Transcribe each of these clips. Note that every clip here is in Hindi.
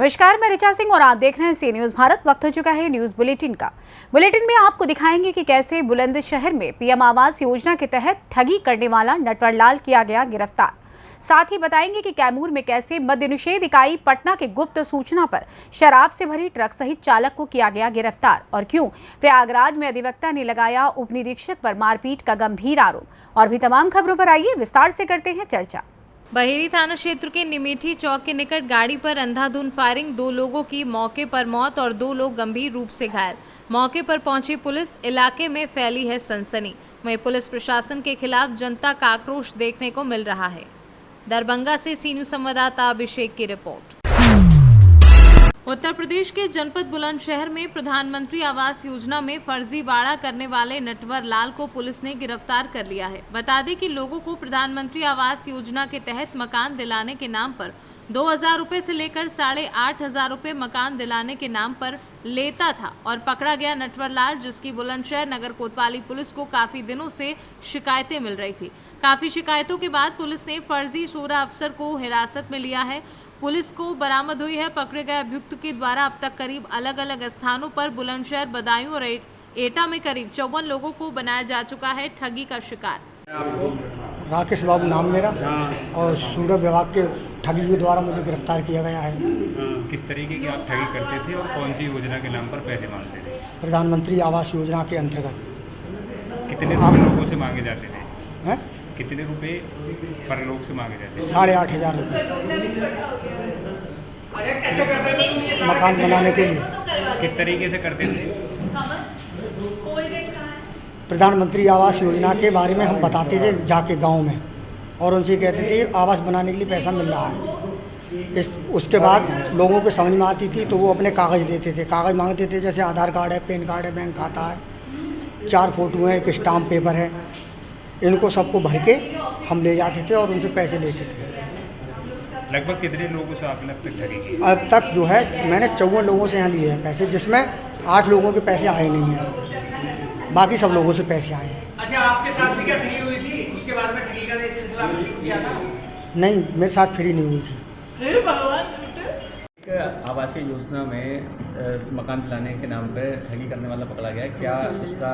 नमस्कार, मैं ऋचा सिंह और आप देख रहे हैं सी न्यूज भारत। वक्त हो चुका है न्यूज बुलेटिन का। बुलेटिन में आपको दिखाएंगे कि कैसे बुलंदशहर में पीएम आवास योजना के तहत ठगी करने वाला नटवर लाल किया गया गिरफ्तार। साथ ही बताएंगे कि कैमूर में कैसे मद्य निषेध इकाई पटना के गुप्त सूचना पर शराब से भरी ट्रक सहित चालक को किया गया गिरफ्तार, और क्यों प्रयागराज में अधिवक्ता ने लगाया उप निरीक्षक पर मारपीट का गंभीर आरोप। और भी तमाम खबरों पर आइए विस्तार से करते हैं चर्चा। बहेरी थाना क्षेत्र के निमेठी चौक के निकट गाड़ी पर अंधाधुंध फायरिंग, 2 लोगों की मौके पर मौत और 2 लोग गंभीर रूप से घायल। मौके पर पहुंची पुलिस, इलाके में फैली है सनसनी। वहीं पुलिस प्रशासन के खिलाफ जनता का आक्रोश देखने को मिल रहा है। दरभंगा से सी न्यूज संवाददाता अभिषेक की रिपोर्ट। उत्तर प्रदेश के जनपद बुलंदशहर में प्रधानमंत्री आवास योजना में फर्जीवाड़ा करने वाले नटवर लाल को पुलिस ने गिरफ्तार कर लिया है। बता दें कि लोगों को प्रधानमंत्री आवास योजना के तहत मकान दिलाने के नाम पर 2000 रुपए से लेकर 8500 रुपए मकान दिलाने के नाम पर लेता था और पकड़ा गया नटवर लाल, जिसकी बुलंदशहर नगर कोतवाली पुलिस को काफी दिनों से शिकायतें मिल रही थी। काफी शिकायतों के बाद पुलिस ने फर्जी शोरा अफसर को हिरासत में लिया है। पुलिस को बरामद हुई है पकड़े गए अभियुक्त के द्वारा अब तक करीब अलग अलग स्थानों पर बुलंदशहर, बदायूं और एटा में करीब 54 लोगों को बनाया जा चुका है ठगी का शिकार। राकेश बाबू नाम मेरा और सूडा विभाग के ठगी के द्वारा मुझे गिरफ्तार किया गया है। किस तरीके की आप ठगी करते थे और कौन सी योजना के नाम पर पैसे मांगते थे? प्रधानमंत्री आवास योजना के अंतर्गत। कितने रुपए लोगों से मांगे जाते थे? हैं? कितने रुपए पर लोग से मांगे जाते थे? 8500 रुपये मकान बनाने के लिए। किस तरीके से करते थे? प्रधानमंत्री आवास योजना के बारे में हम बताते थे जाके गांव में, और उनसे कहते थे आवास बनाने के लिए पैसा मिल रहा है। उसके बाद लोगों को समझ में आती थी तो वो अपने कागज़ देते थे, कागज़ मांगते थे, जैसे आधार कार्ड है, पैन कार्ड है, बैंक खाता है, 4 फोटो है, एक स्टाम्प पेपर है। इनको सबको भर के हम ले जाते थे और उनसे पैसे लेते थे। लगभग कितने लोगों से आपने अब तक ठगी की? अब तक जो है मैंने 54 लोगों से यहाँ लिए हैं पैसे, जिसमें 8 लोगों के पैसे आए नहीं हैं, बाकी सब लोगों से पैसे आए हैं। अच्छा, आपके साथ भी क्या ठगी हुई थी? उसके बाद में ठगी का सिलसिला आपने शुरू किया था? नहीं, मेरे साथ फ्री नहीं हुई थी। आवासीय योजना में मकान दिलाने के नाम पे ठगी करने वाला पकड़ा गया है। क्या उसका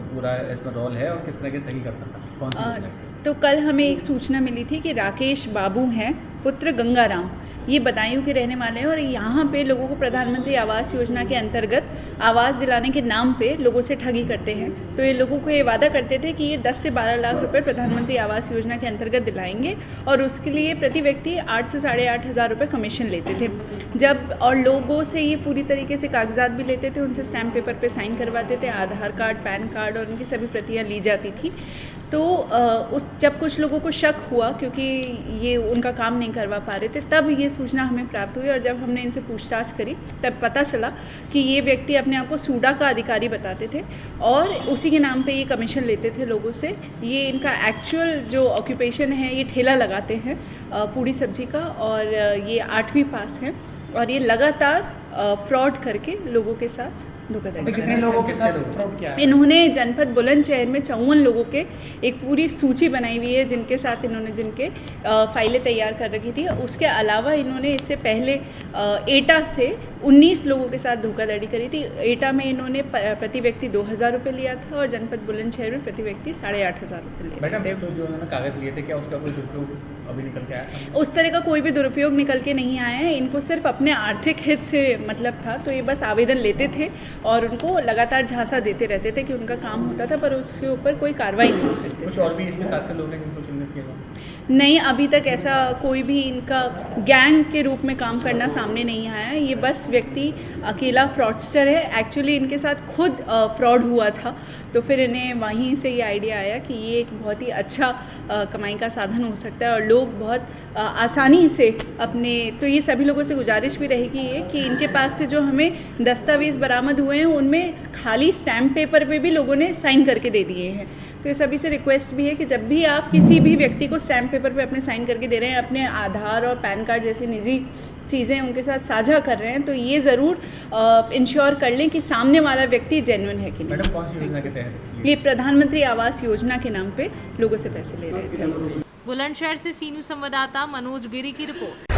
पूरा इसमें रोल है और किस तरह की ठगी करता था? कौन सी योजना? तो कल हमें एक सूचना मिली थी कि राकेश बाबू हैं, पुत्र गंगाराम, ये बदायूं के रहने वाले हैं और यहाँ पे लोगों को प्रधानमंत्री आवास योजना के अंतर्गत आवास दिलाने के नाम पे लोगों से ठगी करते हैं। तो ये लोगों को ये वादा करते थे कि ये 10 से 12 लाख रुपए प्रधानमंत्री आवास योजना के अंतर्गत दिलाएंगे और उसके लिए प्रति व्यक्ति 8 से 8500 रुपये कमीशन लेते थे। जब और लोगों से ये पूरी तरीके से कागजात भी लेते थे, उनसे स्टैम्प पेपर पे साइन करवाते थे, आधार कार्ड, पैन कार्ड और उनकी सभी प्रतियाँ ली जाती थी। तो जब कुछ लोगों को शक हुआ, क्योंकि ये उनका काम नहीं करवा पा रहे थे, तब ये सूचना हमें प्राप्त हुई और जब हमने इनसे पूछताछ करी तब पता चला कि ये व्यक्ति अपने आप को सूडा का अधिकारी बताते थे और उसी के नाम पे ये कमीशन लेते थे लोगों से। ये इनका एक्चुअल जो ऑक्यूपेशन है, ये ठेला लगाते हैं पूड़ी सब्जी का, और ये 8वीं पास हैं और ये लगातार फ्रॉड करके लोगों के साथ धोखाधड़ी। कितने लोगों के साथ फ्रॉड किया? इन्होंने जनपद बुलंदशहर में 54 लोगों के एक पूरी सूची बनाई हुई है जिनके साथ जिनके फाइलें तैयार कर रखी थी। उसके अलावा इन्होंने इससे पहले एटा से 19 लोगों के साथ धोखाधड़ी करी थी। एटा में इन्होंने प्रति व्यक्ति 2000 रुपये लिया था और जनपद बुलंदशहर में प्रति व्यक्ति 8500 रुपये लिया। मैडम, तो जो उन्होंने कागज लिए थे, क्या उसका कोई दुरुपयोग अभी निकल के आया? उस तरह का कोई भी दुरुपयोग निकल के नहीं आया है। इनको सिर्फ अपने आर्थिक हित से मतलब था, तो ये बस आवेदन लेते थे और उनको लगातार झांसा देते रहते थे कि उनका काम होता था, पर उसके ऊपर कोई कार्रवाई नहीं करते। कुछ और भी इसके साथ के लोग हैं जिनको चिन्हित किया? नहीं, अभी तक ऐसा कोई भी इनका गैंग के रूप में काम करना सामने नहीं आया है। ये बस व्यक्ति अकेला फ्रॉडस्टर है। एक्चुअली इनके साथ खुद फ्रॉड हुआ था, तो फिर इन्हें वहीं से ये आइडिया आया कि ये एक बहुत ही अच्छा कमाई का साधन हो सकता है और लोग बहुत आसानी से अपने, तो ये सभी लोगों से गुजारिश भी रहेगी ये कि इनके पास से जो हमें दस्तावेज़ बरामद हुए हैं उनमें खाली स्टैम्प पेपर पे भी लोगों ने साइन करके दे दिए हैं। तो ये सभी से रिक्वेस्ट भी है कि जब भी आप किसी भी व्यक्ति को स्टैम्प पेपर पे अपने साइन करके दे रहे हैं, अपने आधार और पैन कार्ड जैसी निजी चीज़ें उनके साथ साझा कर रहे हैं, तो ये ज़रूर इंश्योर कर लें कि सामने वाला व्यक्ति जेन्युइन है कि नहीं। मैडम, कौन सी योजना के तहत? ये प्रधानमंत्री आवास योजना के नाम पे लोगों से पैसे ले रहे थे। बुलंदशहर से सी न्यूज संवाददाता मनोज गिरी की रिपोर्ट।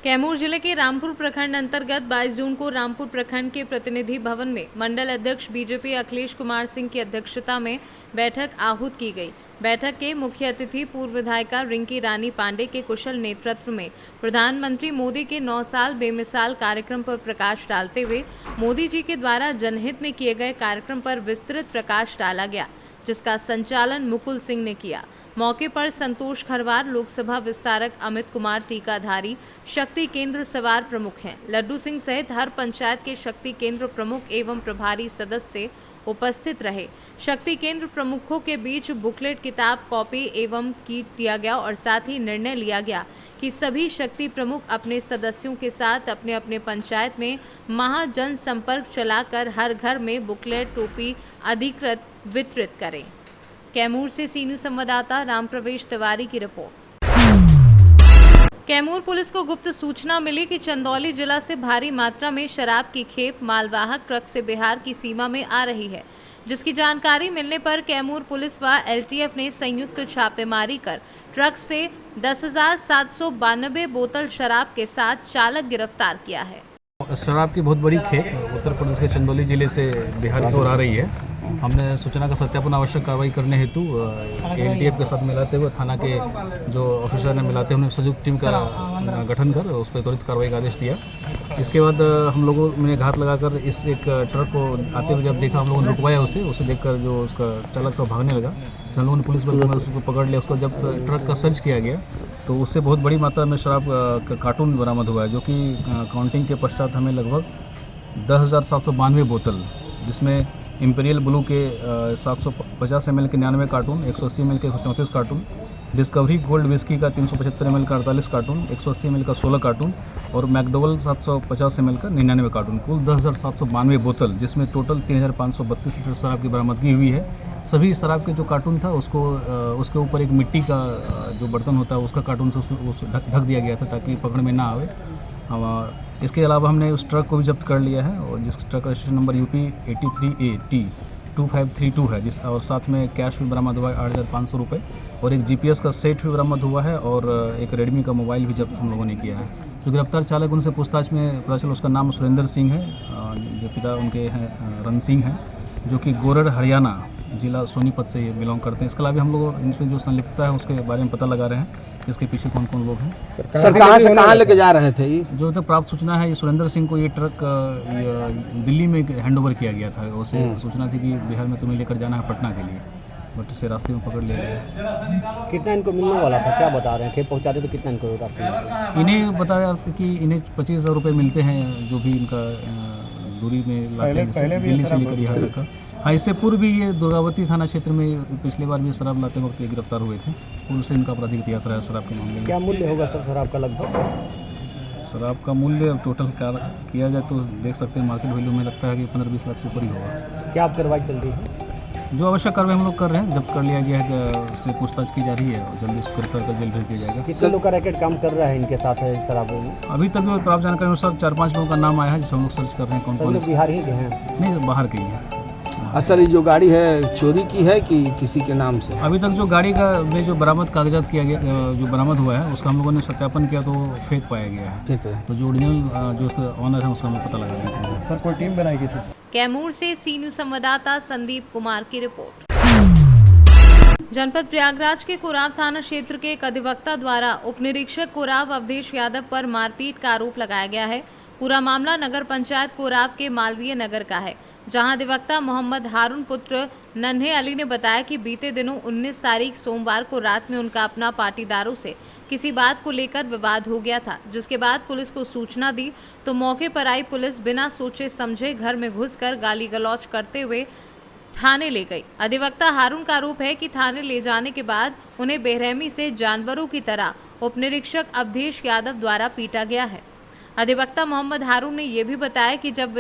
कैमूर जिले के रामपुर प्रखंड अंतर्गत 22 जून को रामपुर प्रखंड के प्रतिनिधि भवन में मंडल अध्यक्ष बीजेपी अखिलेश कुमार सिंह की अध्यक्षता में बैठक आहूत की गई। बैठक के मुख्य अतिथि पूर्व विधायिका रिंकी रानी पांडे के कुशल नेतृत्व में प्रधानमंत्री मोदी के 9 साल बेमिसाल कार्यक्रम पर प्रकाश डालते हुए मोदी जी के द्वारा जनहित में किए गए कार्यक्रम पर विस्तृत प्रकाश डाला गया, जिसका संचालन मुकुल सिंह ने किया। मौके पर संतोष खरवार, लोकसभा विस्तारक अमित कुमार टीकाधारी, शक्ति केंद्र सवार प्रमुख हैं। लड्डू सिंह सहित हर पंचायत के शक्ति केंद्र प्रमुख एवं प्रभारी सदस्य उपस्थित रहे। शक्ति केंद्र प्रमुखों के बीच बुकलेट, किताब, कॉपी एवं किट दिया गया और साथ ही निर्णय लिया गया कि सभी शक्ति प्रमुख अपने सदस्यों के साथ अपने अपने पंचायत में महाजन संपर्क चलाकर हर घर में बुकलेट, टोपी अधिकृत वितरित करें। कैमूर से सी न्यूज़ संवाददाता राम प्रवेश तिवारी की रिपोर्ट। कैमूर पुलिस को गुप्त सूचना मिली कि चंदौली जिला से भारी मात्रा में शराब की खेप मालवाहक ट्रक से बिहार की सीमा में आ रही है, जिसकी जानकारी मिलने पर कैमूर पुलिस व एलटीएफ ने संयुक्त छापेमारी कर ट्रक से 10,792 बोतल शराब के साथ चालक गिरफ्तार किया है। शराब की बहुत बड़ी खेप उत्तर प्रदेश के चंदौली जिले से बिहार की ओर आ रही है। हमने सूचना का सत्यापन आवश्यक कार्रवाई करने हेतु एलटीएफ के साथ मिलाते हुए थाना के जो ऑफिसर ने मिलाते हुए संयुक्त टीम का गठन कर उस पर त्वरित कार्रवाई का आदेश दिया। इसके बाद हम लोगों ने घात लगाकर इस एक ट्रक को आते हुए जब देखा, हम लोगों ने रुकवाया उसे देखकर जो उसका चालक था भागने लगा। हम लोगों ने पुलिस बल में उसको पकड़ लिया। उसको जब ट्रक का सर्च किया गया तो उससे बहुत बड़ी मात्रा में शराब का कार्टून बरामद हुआ है, जो कि काउंटिंग के पश्चात हमें लगभग 10,792 बोतल, जिसमें इंपीरियल ब्लू के 750 ml के 99 कार्टून, 180 ml के 134 कार्टून, डिस्कवरी गोल्ड विस्की का 375 ml का 48 कार्टून, 180 ml का 16 कार्टून और मैकडोवल 750 ml का 99 कार्टून, कुल 10,792 बोतल, जिसमें टोटल 3,532 लीटर शराब की बरामदगी हुई है। सभी शराब के जो कार्टून था उसके ऊपर एक मिट्टी का जो बर्तन होता है उसका कार्टून से ढक दिया गया था ताकि पकड़ में ना आवे। इसके अलावा हमने उस ट्रक को भी जब्त कर लिया है और जिस ट्रक का रजिस्ट्रेशन नंबर UP 83AT 2532 है, जिस और साथ में कैश भी बरामद हुआ है 8,500 रुपये और एक GPS का सेट भी बरामद हुआ है और एक रेडमी का मोबाइल भी जब्त हम लोगों ने किया है। जो गिरफ्तार चालक उनसे पूछताछ में पता चला उसका नाम सुरेंद्र सिंह है, जो पिता उनके हैं रन सिंह हैं, जो कि गोरड़ हरियाणा जिला सोनीपत से बिलोंग करते हैं। इसके अलावा हम लोग इनसे जो संलिप्तता है उसके बारे में पता लगा रहे हैं, इसके पीछे कौन कौन लोग हैं। सर कहाँ से कहाँ लेके जा रहे थे ये? जो तक प्राप्त सूचना है, ये सुरेंद्र सिंह को ये ट्रक दिल्ली में हैंडओवर किया गया था। उसे सूचना थी कि बिहार में तुम्हें लेकर जाना है पटना के लिए, बट इसे रास्ते में पकड़ लिया गया। कितना इनको मिलने वाला था, क्या बता रहे हैं? खेप पहुँचाते तो कितना इनको रास्ते? इन्हें बताया कि इन्हें 25,000 रुपये मिलते हैं, जो भी इनका दूरी में लाते हैं दिल्ली से लेकर यहाँ तक। हाँ, इससे पूर्व भी ये दुर्गावती थाना क्षेत्र में पिछली बार भी शराब लाते वक्त ये गिरफ्तार हुए थे। पूर्व से इनका आपराधिक इतिहास रहा है शराब के मामले में। क्या मूल्य होगा सर शराब का लगभग? शराब का मूल्य टोटल किया जाए तो देख सकते हैं मार्केट वैल्यू में लगता है कि 15-20 लाख से ऊपर ही होगा। क्या आप कार्रवाई चल रही है? जो आवश्यक कार्रवाई हम लोग कर रहे हैं, जब्त कर लिया गया है, उससे पूछताछ की जा रही है और जल्दी उसको गिरफ्तार कर जेल भेज दिया जाएगा। कितने लोग का रैकेट काम कर रहा है इनके साथ शराब में? अभी तक जो प्राप्त जानकारी अनुसार 4-5 लोगों का नाम आया है, जिसमें हम लोग सर्च कर रहे हैं। कौन बिहार ही के हैं? नहीं, बाहर के ही हैं। सर ये जो गाड़ी है चोरी की है कि किसी के नाम से? अभी तक जो गाड़ी का में जो बरामद कागजात किया गया, जो बरामद हुआ है, उसका हम लोगों ने सत्यापन किया तो फेक पाया गया है। ठीक है, तो जो ओरिजिनल जो उसका ऑनर है उसका हमें पता लगा है। सर कोई टीम बनाई गई थी? कैमूर से सी न्यूज़ संवाददाता संदीप कुमार की रिपोर्ट। जनपद प्रयागराज के कोराव थाना क्षेत्र के एक अधिवक्ता द्वारा उप निरीक्षक कोराव अवधेश यादव पर मारपीट का आरोप लगाया गया है। पूरा मामला नगर पंचायत कोराव के मालवीय नगर का है, जहां अधिवक्ता मोहम्मद हारून पुत्र नन्हे अली ने बताया कि बीते दिनों 19 तारीख सोमवार को रात में उनका अपना पाटीदारों से किसी बात को लेकर विवाद हो गया था, जिसके बाद पुलिस को सूचना दी तो मौके पर आई पुलिस बिना सोचे समझे घर में घुसकर गाली गलौज करते हुए थाने ले गई। अधिवक्ता हारून का आरोप है कि थाने ले जाने के बाद उन्हें बेरहमी से जानवरों की तरह उप निरीक्षक अवधेश यादव द्वारा पीटा गया है। अधिवक्ता मोहम्मद हारून ने यह भी बताया कि जब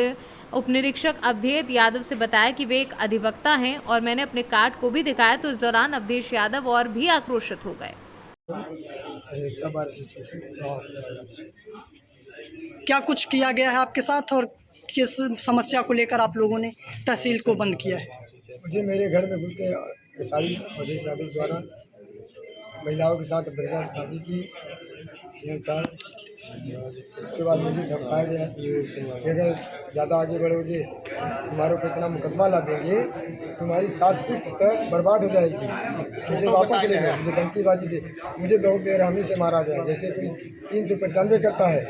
उप निरीक्षक अवधेश यादव से बताया कि वे एक अधिवक्ता हैं और मैंने अपने कार्ड को भी दिखाया, तो इस दौरान अवधेश यादव और भी आक्रोशित हो गए। क्या कुछ किया गया है आपके साथ और किस समस्या को लेकर आप लोगों ने तहसील को बंद किया है? मुझे मेरे घर में घुस के सारी अवधेश यादव द्वारा महिलाओं के साथ बर्बादी की, छेड़छाड़ उसके बाद मुझे धमकाया गया कि अगर ज़्यादा आगे बढ़ोगे तुम्हारे को इतना मुकदमा ला देंगे, तुम्हारी 7 पुश्त तक बर्बाद हो जाएगी, मुझे वापस ले गए, मुझे धमकीबाजी दे, मुझे बहुत बेरहमी से मारा गया। जैसे कोई 395 करता है,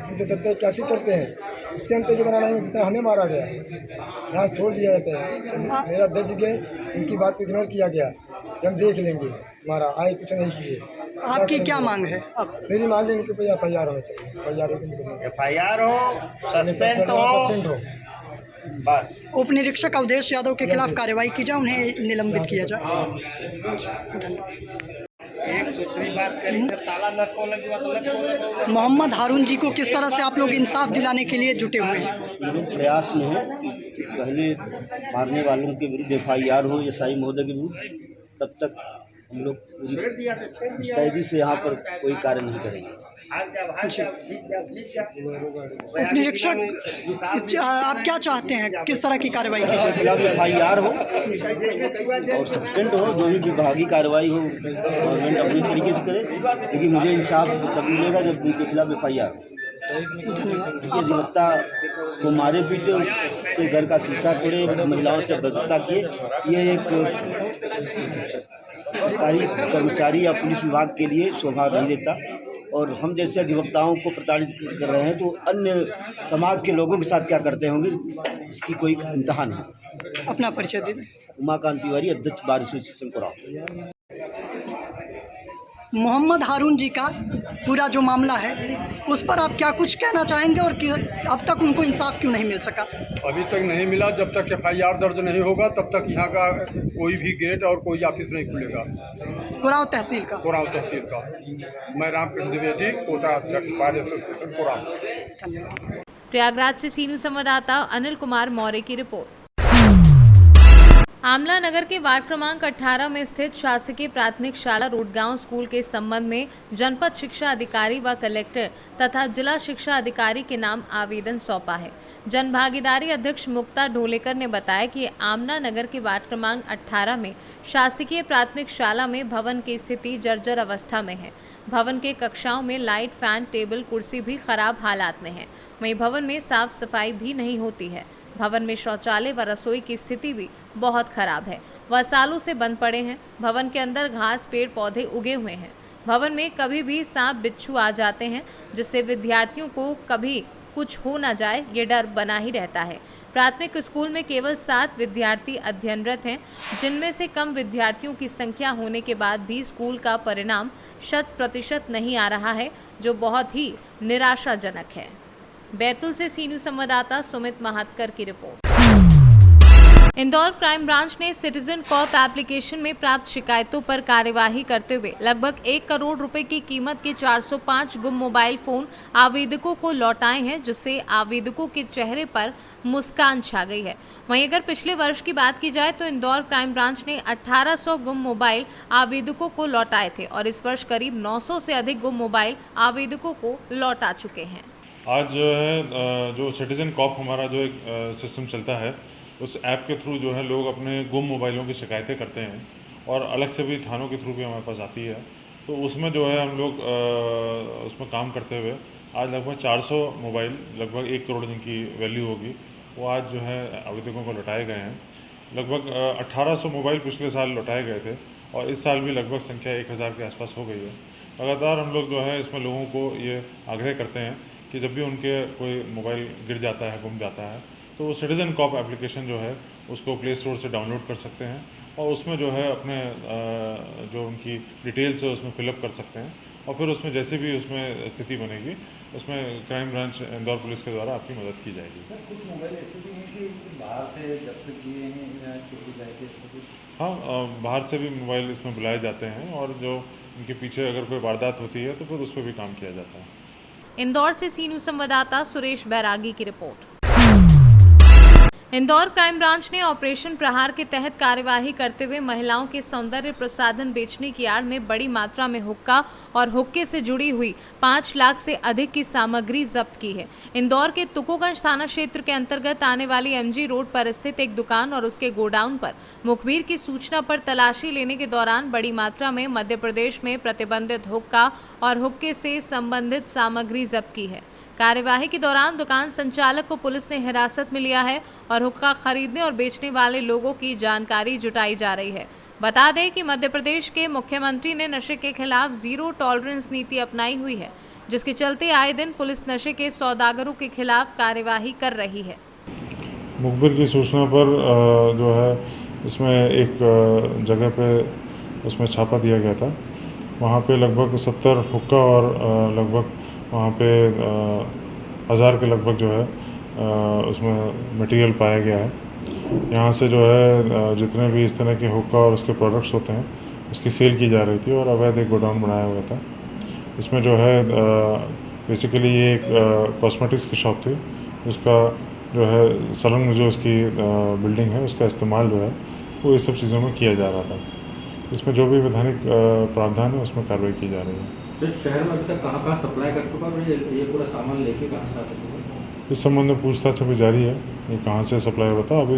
370 81 करते हैं, उसके अंत जितना नहीं जितना हमें मारा गया, यहाँ छोड़ दिया जाता है। तो मेरा दर्ज गए, उनकी बात को इग्नोर किया गया कि हम देख लेंगे, तुम्हारा आए कुछ नहीं किए। आपकी क्या मांग है अब? मेरी मांग है इनके पे FIR होना चाहिए, FIR हो, सस्पेंड हो, बस। उप निरीक्षक अवधेश यादव के खिलाफ कार्रवाई की जाए, उन्हें निलंबित किया जाए। एक सूत्री बात करी तो ताला न खोले। मोहम्मद हारून जी को किस तरह से आप लोग इंसाफ दिलाने के लिए जुटे हुए हैं? प्रयास में है कि पहले मारने वालों के विरुद्ध FIR हो SI महोदय के विरुद्ध, तब तक हम लोग पूरी मुस्तैदी से यहाँ पर कोई कार्य नहीं करेंगे। उप निरीक्षक आप क्या चाहते हैं, किस तरह की कार्रवाई की जाए? जब FIR हो और सस्पेंड हो, जो भी विभागीय कार्रवाई हो गवर्नमेंट अपनी तरीके से करे, लेकिन मुझे इंसाफ तभी मिलेगा जब उनके खिलाफ FIR हो। अधिवक्ता को मारे पीटे, उसके घर का शीशा तोड़े, महिलाओं से बदतमीजी किए, ये एक सरकारी कर्मचारी या पुलिस विभाग के लिए शोभा नहीं देता। और हम जैसे अधिवक्ताओं को प्रताड़ित कर रहे हैं तो अन्य समाज के लोगों के साथ क्या करते होंगे, इसकी कोई इंतहा नहीं। अपना परिचय दे दें। उमाकांत तिवारी, अध्यक्ष बार एसोसिएशन कोराव। मोहम्मद हारून जी का पूरा जो मामला है उस पर आप क्या कुछ कहना चाहेंगे, और अब तक उनको इंसाफ क्यों नहीं मिल सका? अभी तक नहीं मिला। जब तक FIR दर्ज नहीं होगा तब तक यहाँ का कोई भी गेट और कोई ऑफिस नहीं खुलेगा। कोराव तहसील का मैं रामकृष्ण द्विवेदी, कोटा अध्यक्ष बार एसोसिएशन कोराव। प्रयागराज से सीनू संवाददाता अनिल कुमार मौर्य की रिपोर्ट। आमला नगर के वार्ड क्रमांक 18 में स्थित शासकीय प्राथमिक शाला रोडगांव स्कूल के संबंध में जनपद शिक्षा अधिकारी व कलेक्टर तथा जिला शिक्षा अधिकारी के नाम आवेदन सौंपा है। जन भागीदारी अध्यक्ष मुक्ता ढोलेकर ने बताया कि आमला नगर के वार्ड क्रमांक 18 में शासकीय प्राथमिक शाला में भवन की स्थिति जर्जर अवस्था में है। भवन के कक्षाओं में लाइट, फैन, टेबल, कुर्सी भी खराब हालात में है। वहीं भवन में साफ सफाई भी नहीं होती है। भवन में शौचालय व रसोई की स्थिति भी बहुत खराब है, वह सालों से बंद पड़े हैं। भवन के अंदर घास, पेड़ पौधे उगे हुए हैं। भवन में कभी भी सांप बिच्छू आ जाते हैं, जिससे विद्यार्थियों को कभी कुछ हो न जाए ये डर बना ही रहता है। प्राथमिक स्कूल में केवल 7 विद्यार्थी अध्ययनरत हैं, जिनमें से कम विद्यार्थियों की संख्या होने के बाद भी स्कूल का परिणाम 100% नहीं आ रहा है, जो बहुत ही निराशाजनक है। बैतूल से सीनू संवाददाता सुमित महातकर की रिपोर्ट। इंदौर क्राइम ब्रांच ने सिटीजन कॉप एप्लीकेशन में प्राप्त शिकायतों पर कार्यवाही करते हुए लगभग 1 करोड़ रुपए की कीमत के 405 गुम मोबाइल फोन आवेदकों को लौटाए हैं, जिससे आवेदकों के चेहरे पर मुस्कान छा गई है। वहीं अगर पिछले वर्ष की बात की जाए तो इंदौर क्राइम ब्रांच ने 1800 गुम मोबाइल आवेदकों को लौटाए थे और इस वर्ष करीब 900 से अधिक गुम मोबाइल आवेदकों को लौटा चुके हैं। आज जो है जो सिटीजन कॉप हमारा जो एक सिस्टम चलता है, उस ऐप के थ्रू जो है लोग अपने गुम मोबाइलों की शिकायतें करते हैं और अलग से भी थानों के थ्रू भी हमारे पास आती है। तो उसमें जो है हम लोग उसमें काम करते हुए आज लगभग 400 मोबाइल, लगभग 1 करोड़ जिनकी वैल्यू होगी, वो आज जो है आवेदकों को लौटाए गए हैं। लगभग 1800 मोबाइल पिछले साल लौटाए गए थे और इस साल भी लगभग संख्या 1000 के आसपास हो गई है। लगातार हम लोग जो है इसमें लोगों को ये आग्रह करते हैं कि जब भी उनके कोई मोबाइल गिर जाता है, गुम जाता है, तो वो सिटीजन कॉप एप्लीकेशन जो है उसको प्ले स्टोर से डाउनलोड कर सकते हैं और उसमें जो है अपने जो उनकी डिटेल्स है उसमें फिलअप कर सकते हैं और फिर उसमें जैसे भी उसमें स्थिति बनेगी उसमें क्राइम ब्रांच इंदौर पुलिस के द्वारा आपकी मदद की जाएगी। कुछ मोबाइल ऐसे भी हैं कि बाहर से जब्त किए हैं या चोरी जाए? हाँ, बाहर से भी मोबाइल इसमें बुलाए जाते हैं और जो इनके पीछे अगर कोई वारदात होती है तो फिर उस पर भी काम किया जाता है। इंदौर से सीनू संवाददाता सुरेश बैरागी की रिपोर्ट। इंदौर क्राइम ब्रांच ने ऑपरेशन प्रहार के तहत कार्यवाही करते हुए महिलाओं के सौंदर्य प्रसाधन बेचने की आड़ में बड़ी मात्रा में हुक्का और हुक्के से जुड़ी हुई 5 लाख से अधिक की सामग्री जब्त की है। इंदौर के तुकोगंज थाना क्षेत्र के अंतर्गत आने वाली एमजी रोड पर स्थित एक दुकान और उसके गोडाउन पर मुखबिर की सूचना पर तलाशी लेने के दौरान बड़ी मात्रा में मध्य प्रदेश में प्रतिबंधित हुक्का और हुक्के से संबंधित सामग्री जब्त की है। कार्यवाही के दौरान दुकान संचालक को पुलिस ने हिरासत में लिया है और हुक्का खरीदने और बेचने वाले लोगों की जानकारी जुटाई जा रही है। बता दें कि मध्य प्रदेश के मुख्यमंत्री ने नशे के खिलाफ जीरो टॉलरेंस नीति अपनाई हुई है, जिसके चलते आए दिन पुलिस नशे के सौदागरों के खिलाफ कार्यवाही कर रही है। मुखबिर की सूचना पर जो है इसमें एक जगह पे उसमें छापा दिया गया था। वहाँ पे लगभग 70 हुक्का और लगभग वहाँ पे 1000 के लगभग जो है उसमें मटेरियल पाया गया है। यहाँ से जो है जितने भी इस तरह के हुक्का और उसके प्रोडक्ट्स होते हैं उसकी सेल की जा रही थी और अवैध एक गोडाउन बनाया हुआ था। इसमें जो है बेसिकली ये एक कॉस्मेटिक्स की शॉप थी। उसका जो है संलग्न जो उसकी बिल्डिंग है उसका इस्तेमाल जो है वो इस सब चीज़ों में किया जा रहा था। इसमें जो भी वैधानिक प्रावधान है उसमें कार्रवाई की जा रही है। तो शहर में अभी तक कहाँ सप्लाई कर चुका है ये पूरा सामान लेके कहाँ से आता है? इस संबंध में पूछताछ अभी जारी है। ये कहाँ से सप्लाई हुआ था, अभी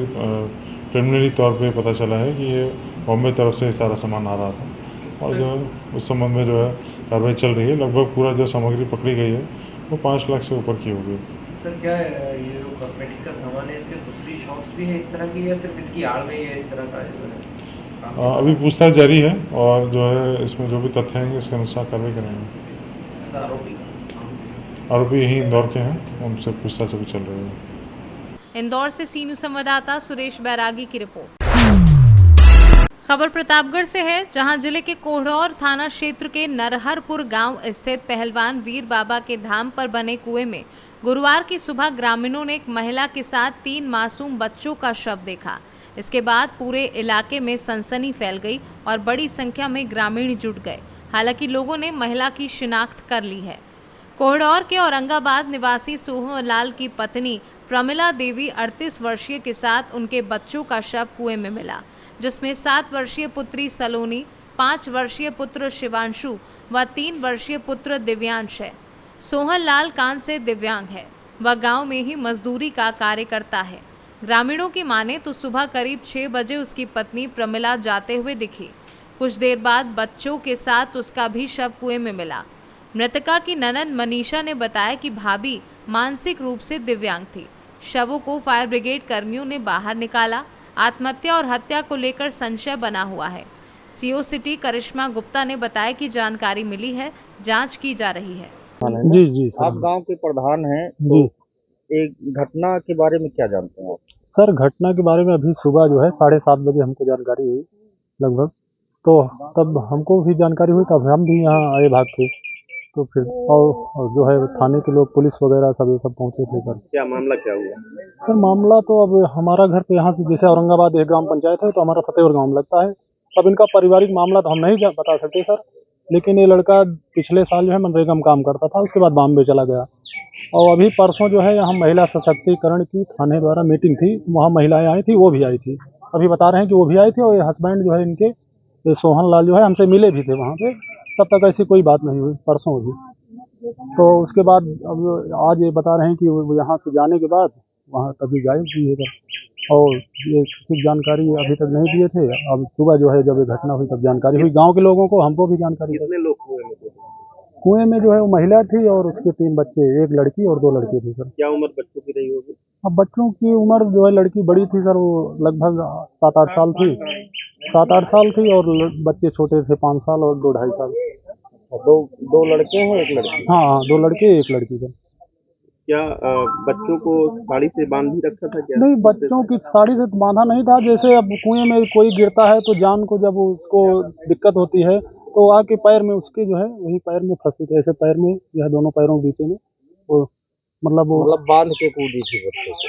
प्रिलिमिनरी तौर पे पता चला है कि ये बॉम्बे तरफ से सारा सामान आ रहा था और जो उस संबंध में जो है कार्रवाई चल रही है। लगभग पूरा जो सामग्री पकड़ी गई है वो 5 लाख से ऊपर की होगी। सर क्या ये जो कॉस्मेटिक का सामान है इसके दूसरी शॉप्स भी हैं इस तरह की या सिर्फ इसकी आड़ में ही है इस तरह का? अभी पूछताछ जारी है और जो है इसमें जो भी तथ्य हैं इसके अनुसार कार्रवाई करेंगे। आरोपी यही इंदौर के हैं, उनसे पूछताछ अभी चल रही है। इंदौर से सी न्यूज़ संवाददाता सुरेश बैरागी की रिपोर्ट। खबर प्रतापगढ़ से है, जहां जिले के कोहड़ौर थाना क्षेत्र के नरहरपुर गांव स्थित पहलवान वीर बाबा के धाम पर बने कुएं में गुरुवार की सुबह ग्रामीणों ने एक महिला के साथ 3 मासूम बच्चों का शव देखा। इसके बाद पूरे इलाके में सनसनी फैल गई और बड़ी संख्या में ग्रामीण जुट गए। हालांकि लोगों ने महिला की शिनाख्त कर ली है। कोहड़ौर के औरंगाबाद निवासी सोहनलाल की पत्नी प्रमिला देवी 38 वर्षीय के साथ उनके बच्चों का शव कुएं में मिला, जिसमें 7 वर्षीय पुत्री सलोनी, 5 वर्षीय पुत्र शिवांशु व 3 वर्षीय पुत्र दिव्यांश है। सोहनलाल कान से दिव्यांग है। वह गांव में ही मजदूरी का कार्य करता है। ग्रामीणों की माने तो सुबह करीब 6 बजे उसकी पत्नी प्रमिला जाते हुए दिखी। कुछ देर बाद बच्चों के साथ उसका भी शव कुएं में मिला। मृतका की ननद मनीषा ने बताया कि भाभी मानसिक रूप से दिव्यांग थी। शवों को फायर ब्रिगेड कर्मियों ने बाहर निकाला। आत्महत्या और हत्या को लेकर संशय बना हुआ है। सीओ सिटी करिश्मा गुप्ता ने बताया कि जानकारी मिली है, जांच की जा रही है। जी आप गांव के प्रधान हैं, तो एक घटना के बारे में क्या जानते हैं आप? सर, घटना के बारे में अभी सुबह जो है 7:30 बजे हमको जानकारी हुई लगभग, तो तब हमको भी जानकारी हुई, तब हम भी यहाँ आए भाग के। तो फिर और जो है थाने के लोग, पुलिस वगैरह सब पहुँचे लेकर। क्या मामला क्या हुआ? सर, मामला तो अब हमारा घर तो यहाँ से जैसे औरंगाबाद एक ग्राम पंचायत है, तो हमारा फतेहपुर गाँव में लगता है। अब इनका पारिवारिक मामला तो हम नहीं बता सकते सर, लेकिन ये लड़का पिछले साल जो है मनरेगा में काम करता था, उसके बाद बॉम्बे चला गया। और अभी परसों जो है यहाँ महिला सशक्तिकरण की थाने द्वारा मीटिंग थी, वहाँ महिलाएं आई थी, वो भी आई थी। अभी बता रहे हैं कि वो भी आई थी और ये हस्बैंड जो है इनके, ये सोहनलाल जो है, हमसे मिले भी थे वहाँ पे। तब तक ऐसी कोई बात नहीं हुई, परसों भी। तो उसके बाद अब आज ये बता रहे हैं कि यहाँ से जाने के बाद वहाँ तभी गायब हुई है। और ये कुछ जानकारी अभी तक नहीं दिए थे। अब सुबह जो है जब ये घटना हुई तब जानकारी हुई गांव के लोगों को, हमको भी जानकारी। कितने लोग कुएं में जो है वो महिला थी और उसके 3 बच्चे, 1 लड़की और 2 लड़के थे सर। क्या उम्र बच्चों की रही होगी? अब बच्चों की उम्र जो है, लड़की बड़ी थी सर, वो लगभग 7-8 साल थी, 7-8 साल थी, और बच्चे छोटे थे, 5 साल और 2-2.5 साल। दो लड़के हैं, 1 लड़की? हाँ, 2 लड़के 1 लड़की सर। क्या बच्चों को साड़ी से बांध ही रखा था क्या? नहीं, बच्चों की साड़ी से बांधा नहीं था। जैसे अब कुएं में कोई गिरता है तो जान को जब उसको दिक्कत होती है तो आके पैर में उसके जो है वही पैर में फंसी थी, ऐसे पैर में जो है दोनों पैरों के बीच में वो मतलब बांध के कूदी थी बच्चों को?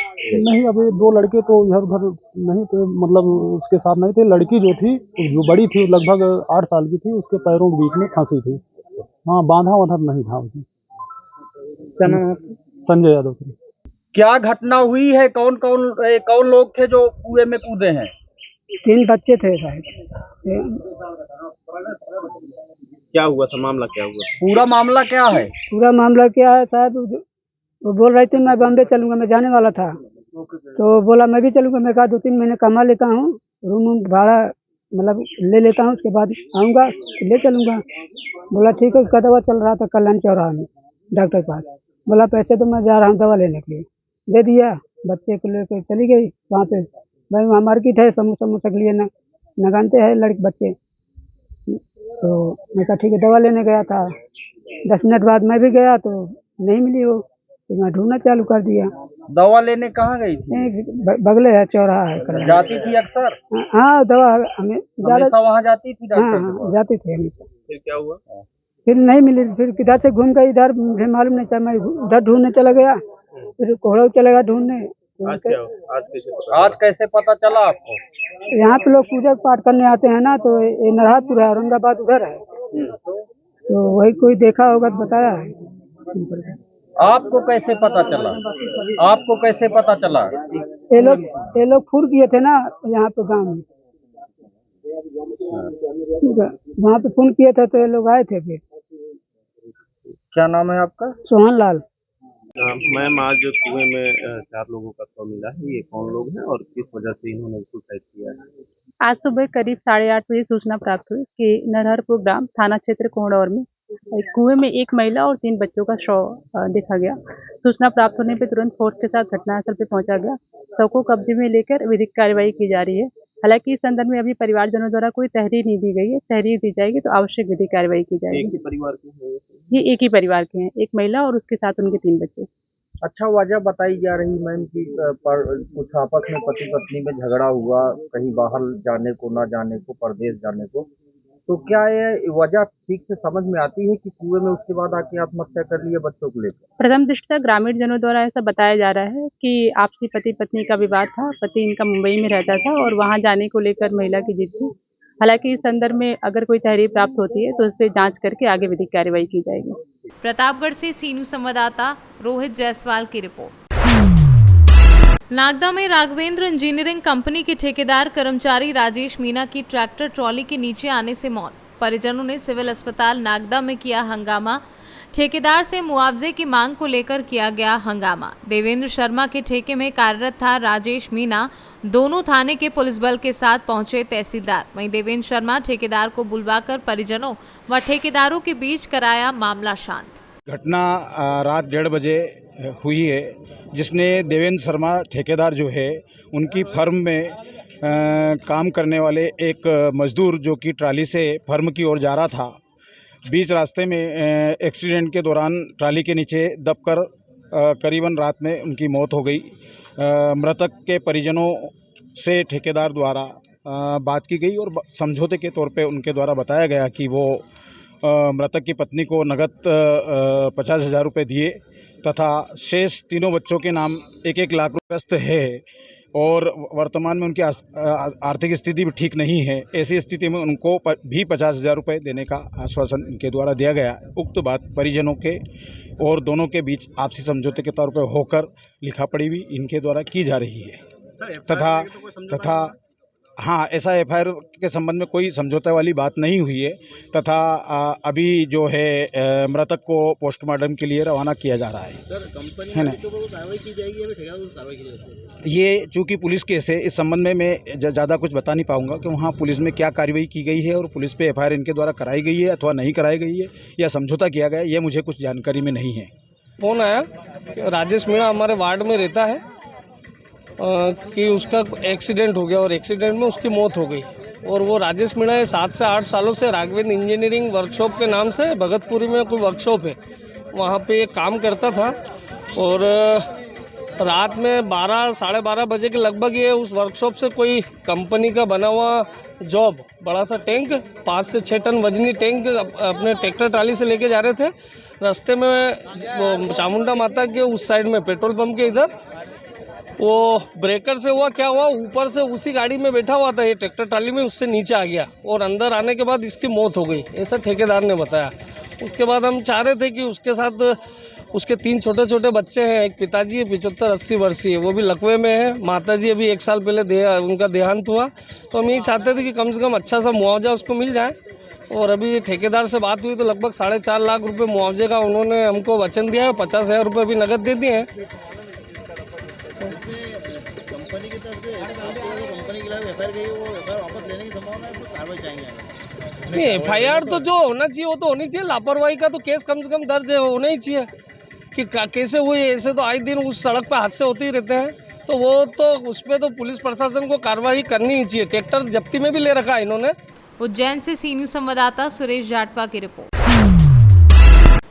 नहीं, अभी 2 लड़के तो इधर उधर नहीं थे, मतलब उसके साथ नहीं थे। लड़की जो थी, जो बड़ी थी, लगभग 8 साल की थी, उसके पैरों के बीच में फंसी थी। हाँ, बांधा वाधा नहीं था उसमें। क्या नाम है? संजय यादव। क्या घटना हुई है? कौन कौन लोग थे जो कुएं में कूदे हैं? 3 बच्चे थे शायद। क्या हुआ था? मामला क्या हुआ? पूरा मामला क्या है? पूरा मामला क्या है साहब, वो बोल रही थी मैं बॉम्बे चलूँगा, मैं जाने वाला था तो बोला मैं भी चलूँगा। मैं कहा 2-3 महीने कमा लेता हूँ, रूम भाड़ा मतलब ले लेता हूँ, उसके बाद आऊँगा ले चलूँगा। बोला ठीक है। उसका दवा चल रहा था कल्याण चौराहा में डॉक्टर के पास। बोला पैसे तो मैं जा रहा हूँ दवा लेने के लिए, दे दिया। बच्चे को लेकर चली गई वहाँ पे। भाई वहाँ मार्केट है, समोसा के लिए न जानते हैं लड़के बच्चे। तो मैं कहा ठीक है, दवा लेने गया था। 10 मिनट बाद मैं भी गया तो नहीं मिली वो, तो मैं ढूंढना चालू कर दिया। दवा लेने कहाँ गई थी? बगले है, चौराहा है। जाती थी अक्सर? हाँ, दवा हमें हमेशा वहाँ जाती थी डॉक्टर के पास? जाती थी हमेशा। फिर क्या हुआ? फिर नहीं मिली। फिर किधर से घूम गई, इधर मुझे मालूम नहीं था। मैं उधर ढूंढने चला गया, फिर कोहड़ा चला गया ढूंढने। आज कैसे पता चला आपको? यहाँ पे लोग पूजा पाठ करने आते हैं ना, तो ये नरहाटपुर है, औरंगाबाद उधर है। तो वही कोई देखा होगा तो बताया है। आपको कैसे पता चला? आपको कैसे पता चला? ये लोग फूर किए थे ना यहाँ पे गाँव में, वहाँ पे फोन किए थे तो ये लोग आए थे। फिर क्या नाम है आपका? सोहन लाल। मैम, आज कुएं में 4 लोगों का शव मिला है, ये कौन लोग हैं और किस वजह से इन्होंने सुसाइड किया है? आज सुबह करीब 8:30 बजे सूचना प्राप्त हुई कि नरहरपुर ग्राम थाना क्षेत्र कोहड़ौर में एक कुएं में एक महिला और 3 बच्चों का शव देखा गया। सूचना प्राप्त होने पर तुरंत फोर्स के साथ घटनास्थल पर पहुंचा गया। शव को कब्जे में लेकर विधिक कार्रवाई की जा रही है। हालांकि इस संदर्भ में अभी परिवारजनों द्वारा कोई तहरीर नहीं दी गई है। तहरीर दी जाएगी तो आवश्यक विधिक कार्रवाई की जाएगी। एक ही परिवार के हैं ये एक ही परिवार के हैं, एक महिला और उसके साथ उनके 3 बच्चे। अच्छा, वजह बताई जा रही मैम कि कुछ आपस में पति पत्नी में झगड़ा हुआ, कहीं बाहर जाने को ना जाने को, परदेश जाने को। तो क्या ये वजह ठीक से समझ में आती है कि कुएं में उसके बाद आके आत्महत्या कर लिए बच्चों को लेकर? प्रथम दृष्टया ग्रामीण जनों द्वारा ऐसा बताया जा रहा है कि आपसी पति पत्नी का विवाद था। पति इनका मुंबई में रहता था और वहां जाने को लेकर महिला की जिद थी। हालांकि इस संदर्भ में अगर कोई तहरीर प्राप्त होती है तो उस पर जांच करके आगे विधिक कार्रवाई की जाएगी। प्रतापगढ़ से सीनू संवाददाता रोहित जायसवाल की रिपोर्ट। नागदा में राघवेंद्र इंजीनियरिंग कंपनी के ठेकेदार कर्मचारी राजेश मीना की ट्रैक्टर ट्रॉली के नीचे आने से मौत। परिजनों ने सिविल अस्पताल नागदा में किया हंगामा। ठेकेदार से मुआवजे की मांग को लेकर किया गया हंगामा। देवेंद्र शर्मा के ठेके में कार्यरत था राजेश मीना। दोनों थाने के पुलिस बल के साथ पहुंचे तहसीलदार। वहीं देवेंद्र शर्मा ठेकेदार को बुलवाकर परिजनों व ठेकेदारों के बीच कराया मामला शांत। घटना रात 1:30 बजे हुई है, जिसने देवेंद्र शर्मा ठेकेदार जो है उनकी फर्म में काम करने वाले एक मजदूर जो कि ट्राली से फर्म की ओर जा रहा था, बीच रास्ते में एक्सीडेंट के दौरान ट्राली के नीचे दबकर करीबन रात में उनकी मौत हो गई। मृतक के परिजनों से ठेकेदार द्वारा बात की गई और समझौते के तौर पे उनके द्वारा बताया गया कि वो मृतक की पत्नी को नगद 50,000 रुपये दिए तथा शेष तीनों बच्चों के नाम 1-1 लाख रुपये है और वर्तमान में उनकी आर्थिक स्थिति भी ठीक नहीं है। ऐसी स्थिति में उनको भी 50,000 रुपये देने का आश्वासन इनके द्वारा दिया गया। उक्त बात परिजनों के और दोनों के बीच आपसी समझौते के तौर पर होकर लिखापढ़ी भी इनके द्वारा की जा रही है तथा हाँ, ऐसा FIR के संबंध में कोई समझौता वाली बात नहीं हुई है तथा अभी जो है मृतक को पोस्टमार्टम के लिए रवाना किया जा रहा है ना। ये चूँकि पुलिस केस है, इस संबंध में मैं ज़्यादा कुछ बता नहीं पाऊंगा कि वहाँ पुलिस में क्या कार्रवाई की गई है और पुलिस पे FIR इनके द्वारा कराई गई है अथवा नहीं कराई गई है या समझौता किया गया है, ये मुझे कुछ जानकारी में नहीं है। फोन आया, राजेश मीणा हमारे वार्ड में रहता है कि उसका एक्सीडेंट हो गया और एक्सीडेंट में उसकी मौत हो गई। और वो राजेश मीणा 7 से 8 सालों से राघवेंद्र इंजीनियरिंग वर्कशॉप के नाम से भगतपुरी में कोई वर्कशॉप है, वहाँ पे ये काम करता था। और रात में 12 साढ़े 12 बजे के लगभग ये उस वर्कशॉप से कोई कंपनी का बना हुआ जॉब बड़ा सा टैंक 5 से 6 टन वजनी टैंक अपने ट्रैक्टर ट्राली से लेके जा रहे थे। रास्ते में चामुंडा माता के उस साइड में पेट्रोल पंप के इधर वो ब्रेकर से हुआ क्या हुआ, ऊपर से उसी गाड़ी में बैठा हुआ था ये ट्रैक्टर ट्राली में, उससे नीचे आ गया और अंदर आने के बाद इसकी मौत हो गई, ऐसा ठेकेदार ने बताया। उसके बाद हम चाह रहे थे कि उसके साथ उसके 3 छोटे छोटे बच्चे हैं, एक पिताजी है 75-80 वर्षीय, वो भी लकवे में है, माताजी अभी 1 साल पहले उनका देहांत हुआ। तो हम यही चाहते थे कि कम से कम अच्छा सा मुआवजा उसको मिल जाए। और अभी ठेकेदार से बात हुई तो लगभग 4.5 लाख रुपए मुआवजे का उन्होंने हमको वचन दिया है, 50,000 रुपये अभी नकद दे दिए हैं। कंपनी की तरफ से कंपनी के खिलाफ एफआईआर गई, वो एफआईआर वापस लेने की संभावना है, तो कार्रवाई चाहेंगे? नहीं, एफआईआर तो जो होना चाहिए वो तो होनी चाहिए, लापरवाही का तो केस कम से कम दर्ज है होना ही चाहिए कि कैसे हुए। ऐसे तो आए दिन उस सड़क पर हादसे होते ही रहते हैं, तो वो तो उस पर तो पुलिस प्रशासन को कार्रवाई करनी ही चाहिए। ट्रैक्टर जब्ती में भी ले रखा है इन्होंने। उज्जैन से सी न्यूज संवाददाता सुरेश जाटवा की रिपोर्ट।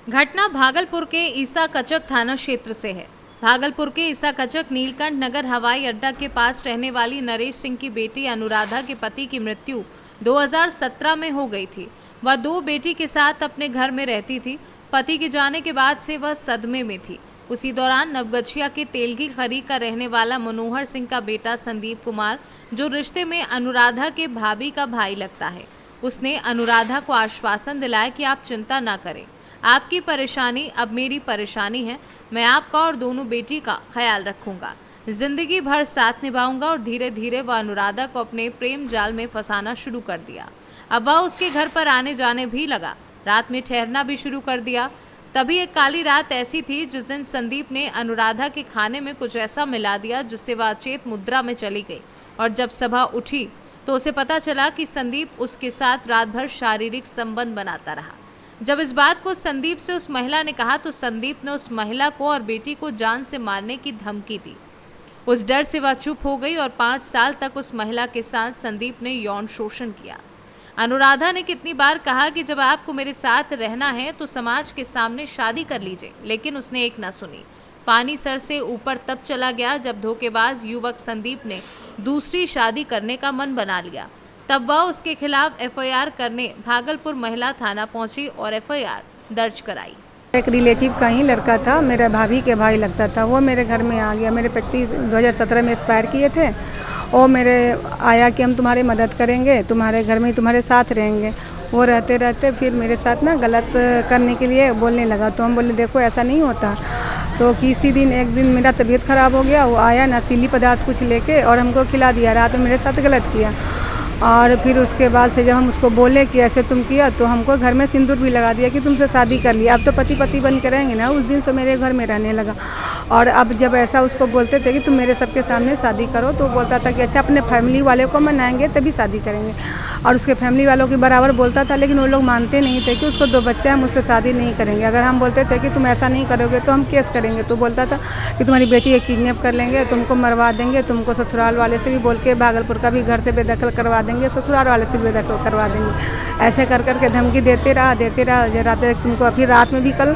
घटना भागलपुर के ईसा कचक थाना क्षेत्र से है। भागलपुर के ईसा कचक नीलकंठ नगर हवाई अड्डा के पास रहने वाली नरेश सिंह की बेटी अनुराधा के पति की मृत्यु 2017 में हो गई थी। वह 2 बेटी के साथ अपने घर में रहती थी। पति के जाने के बाद से वह सदमे में थी। उसी दौरान नवगछिया के तेलगी खरी का रहने वाला मनोहर सिंह का बेटा संदीप कुमार, जो रिश्ते में अनुराधा के भाभी का भाई लगता है, उसने अनुराधा को आश्वासन दिलाया कि आप चिंता ना करें, आपकी परेशानी अब मेरी परेशानी है, मैं आपका और दोनों बेटी का ख्याल रखूंगा, जिंदगी भर साथ निभाऊंगा। और धीरे धीरे वह अनुराधा को अपने प्रेम जाल में फंसाना शुरू कर दिया। अब वह उसके घर पर आने जाने भी लगा, रात में ठहरना भी शुरू कर दिया। तभी एक काली रात ऐसी थी जिस दिन संदीप ने अनुराधा के खाने में कुछ ऐसा मिला दिया जिससे वह अचेत मुद्रा में चली गई। और जब सुबह उठी तो उसे पता चला कि संदीप उसके साथ रात भर शारीरिक संबंध बनाता रहा। जब इस बात को संदीप से उस महिला ने कहा तो संदीप ने उस महिला को और बेटी को जान से मारने की धमकी दी। उस डर से वह चुप हो गई और 5 साल तक उस महिला के साथ संदीप ने यौन शोषण किया। अनुराधा ने कितनी बार कहा कि जब आपको मेरे साथ रहना है तो समाज के सामने शादी कर लीजिए, लेकिन उसने एक ना सुनी। पानी सर से ऊपर तब चला गया जब धोखेबाज युवक संदीप ने दूसरी शादी करने का मन बना लिया। तब वह उसके खिलाफ एफआईआर करने भागलपुर महिला थाना पहुंची और एफआईआर दर्ज कराई। एक रिलेटिव का ही लड़का था, मेरा भाभी के भाई लगता था। वो मेरे घर में आ गया। मेरे पति 2017 में एक्सपायर किए थे। वो मेरे आया कि हम तुम्हारी मदद करेंगे, तुम्हारे घर में तुम्हारे साथ रहेंगे। वो रहते रहते फिर मेरे साथ ना गलत करने के लिए बोलने लगा। तो हम बोले देखो ऐसा नहीं होता। तो किसी दिन एक दिन मेरा तबीयत ख़राब हो गया। वो आया नशीली पदार्थ कुछ लेके और हमको खिला दिया। रात में मेरे साथ गलत किया। और फिर उसके बाद से जब हम उसको बोले कि ऐसे तुम किया तो हमको घर में सिंदूर भी लगा दिया कि तुमसे शादी कर लिया, अब तो पति पति बन के रहेंगे ना। उस दिन से मेरे घर में रहने लगा। और अब जब ऐसा उसको बोलते थे कि तुम मेरे सबके सामने शादी करो तो बोलता था कि अच्छा अपने फैमिली वाले को मनाएंगे तभी शादी करेंगे। और उसके फैमिली वालों के बराबर बोलता था, लेकिन वो लोग मानते नहीं थे कि उसको 2 बच्चे हैं, मुझसे शादी नहीं करेंगे। अगर हम बोलते थे कि तुम ऐसा नहीं करोगे तो हम केस करेंगे, तो बोलता था कि तुम्हारी बेटी को किडनैप कर लेंगे, तुमको मरवा देंगे, तुमको ससुराल वाले से भी बोल के भागलपुर का भी घर से बेदखल करवा देंगे, ससुराल वाले से भी बेदखल करवा देंगे। ऐसे कर करके धमकी देते रहा। रात तुमको फिर रात में भी कल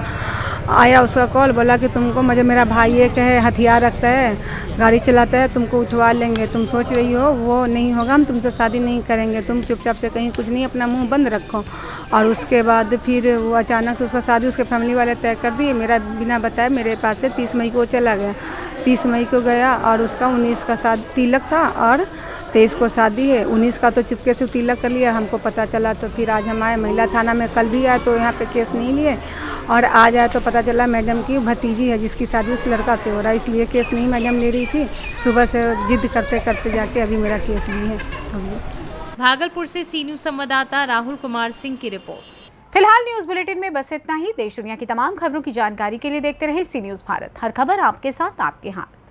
आया उसका कॉल, बोला कि तुमको मुझे मेरा भाई एक है, हथियार रखता है, गाड़ी चलाता है, तुमको उठवा लेंगे, तुम सोच रही हो वो नहीं होगा, हम तुमसे शादी नहीं करेंगे, तुम चुपचाप से कहीं कुछ नहीं, अपना मुंह बंद रखो। और उसके बाद फिर वो अचानक से उसका शादी उसके फैमिली वाले तय कर दिए। मेरा बिना बताए मेरे पास से 30 मई को चला गया। 30 मई को गया और उसका 19 का तिलक था और 23 को शादी है। 19 का तो चुपके से तिलक कर लिया, हमको पता चला। तो फिर आज हम आए महिला थाना में, कल भी आए तो यहाँ पे केस नहीं लिए। और आज आए तो पता चला मैडम की भतीजी है जिसकी शादी उस लड़का से हो रहा है, इसलिए केस नहीं मैडम ले रही थी। सुबह से जिद करते करते जाके अभी मेरा केस ली है। भागलपुर से सी न्यूज संवाददाता राहुल कुमार सिंह की रिपोर्ट। फिलहाल न्यूज बुलेटिन में बस इतना ही। देश दुनिया की तमाम खबरों की जानकारी के लिए देखते रहे सी न्यूज भारत। हर खबर आपके साथ, आपके हाथ।